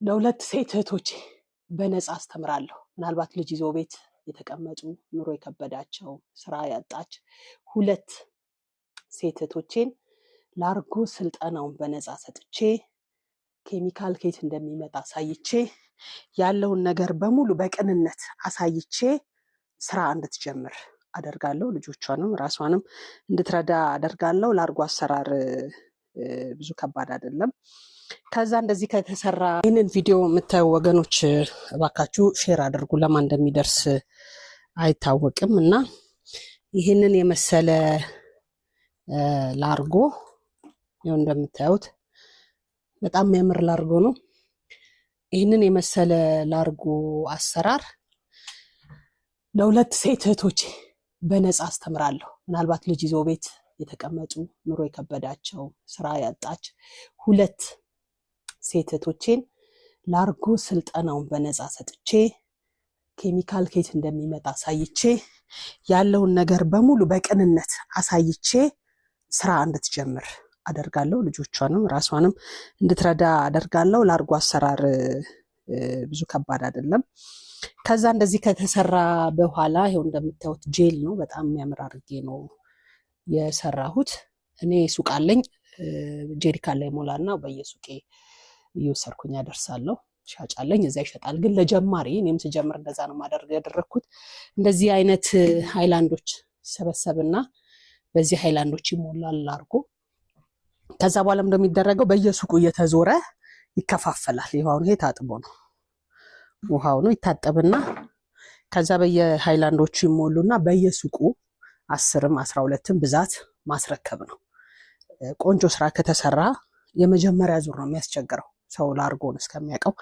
ለሁለት ሴት እህቶቼ በነፃ አስተምራለሁ። ምናልባት ልጅ ይዞ ቤት የተቀመጡ ኑሮ የከበዳቸው ስራ ያጣች ሁለት ሴት እህቶቼን ላርጎ ስልጠናውን በነፃ ሰጥቼ ኬሚካል ከየት እንደሚመጣ አሳይቼ ያለውን ነገር በሙሉ በቅንነት አሳይቼ ስራ እንድትጀምር አደርጋለሁ። ልጆቿንም ራሷንም እንድትረዳ አደርጋለሁ። ላርጎ አሰራር ብዙ ከባድ አይደለም። ከዛ እንደዚህ ከተሰራ ይህንን ቪዲዮ የምታዩ ወገኖች እባካችሁ ሼር አድርጉ፣ ለማን እንደሚደርስ አይታወቅም። እና ይህንን የመሰለ ላርጎ ይኸው እንደምታዩት በጣም የሚያምር ላርጎ ነው። ይህንን የመሰለ ላርጎ አሰራር ለሁለት ሴት እህቶቼ በነፃ አስተምራለሁ። ምናልባት ልጅ ይዞ ቤት የተቀመጡ ኑሮ የከበዳቸው ስራ ያጣች ሁለት ሴት እህቶቼን ላርጎ ስልጠናውን በነፃ ሰጥቼ ኬሚካል ከየት እንደሚመጣ አሳይቼ ያለውን ነገር በሙሉ በቅንነት አሳይቼ ስራ እንድትጀምር አደርጋለሁ። ልጆቿንም ራሷንም እንድትረዳ አደርጋለሁ። ላርጎ አሰራር ብዙ ከባድ አይደለም። ከዛ እንደዚህ ከተሰራ በኋላ ይኸው እንደምታዩት ጄል ነው። በጣም የሚያምር አድርጌ ነው የሰራሁት። እኔ ሱቅ አለኝ፣ ጄሪካን ላይ ሞላና በየሱቄ እየወሰድኩኝ አደርሳለሁ። ሻጭ አለኝ፣ እዛ ይሸጣል። ግን ለጀማሪ እኔም ስጀምር እንደዛ ነው ያደረኩት። እንደዚህ አይነት ሃይላንዶች ይሰበሰብና በዚህ ሃይላንዶች ይሞላል ላርጎ። ከዛ በኋላም እንደሚደረገው በየሱቁ እየተዞረ ይከፋፈላል። ይሄው ይሄ ታጥቦ ነው፣ ውሃው ነው ይታጠብና ከዛ በየሃይላንዶቹ ይሞሉና በየሱቁ 10ም 12ም ብዛት ማስረከብ ነው። ቆንጆ ስራ ከተሰራ የመጀመሪያ ዙር ነው የሚያስቸግረው ሰው ላርጎን እስከሚያውቀው።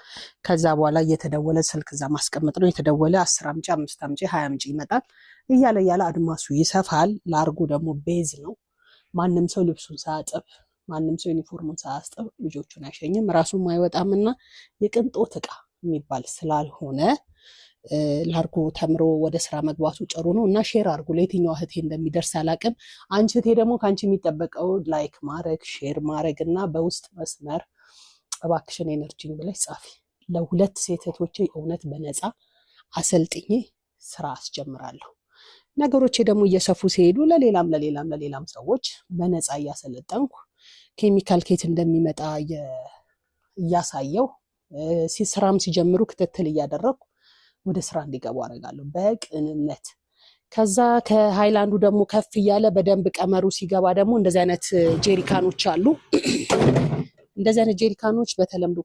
ከዛ በኋላ እየተደወለ ስልክ እዛ ማስቀመጥ ነው። የተደወለ 10 አምጪ 5 አምጪ 20 አምጪ ይመጣል። እያለ አድማሱ ይሰፋል። ላርጎ ደግሞ ቤዝ ነው። ማንም ሰው ልብሱን ሳያጥብ፣ ማንም ሰው ዩኒፎርሙን ሳያስጥብ ልጆቹን አይሸኝም፣ ራሱም አይወጣምና የቅንጦት ዕቃ የሚባል ስላልሆነ ላርጎ ተምሮ ወደ ስራ መግባቱ ጥሩ ነው። እና ሼር አድርጉ። ለየትኛው እህቴ እንደሚደርስ አላውቅም። አንቺ እህቴ ደግሞ ከአንቺ የሚጠበቀው ላይክ ማድረግ፣ ሼር ማድረግ እና በውስጥ መስመር እባክሽን ኤነርጂን ብለሽ ጻፊ። ለሁለት ሴት እህቶቼ እውነት በነፃ አሰልጥኜ ስራ አስጀምራለሁ። ነገሮቼ ደግሞ እየሰፉ ሲሄዱ ለሌላም ሰዎች በነፃ እያሰለጠንኩ ኬሚካል ከየት እንደሚመጣ እያሳየው ስራም ሲጀምሩ ክትትል እያደረኩ ወደ ስራ እንዲገቡ አደርጋለሁ በቅንነት። ከዛ ከሃይላንዱ ደግሞ ከፍ እያለ በደንብ ቀመሩ ሲገባ ደግሞ እንደዚህ አይነት ጄሪካኖች አሉ። እንደዚህ አይነት ጄሪካኖች በተለምዶ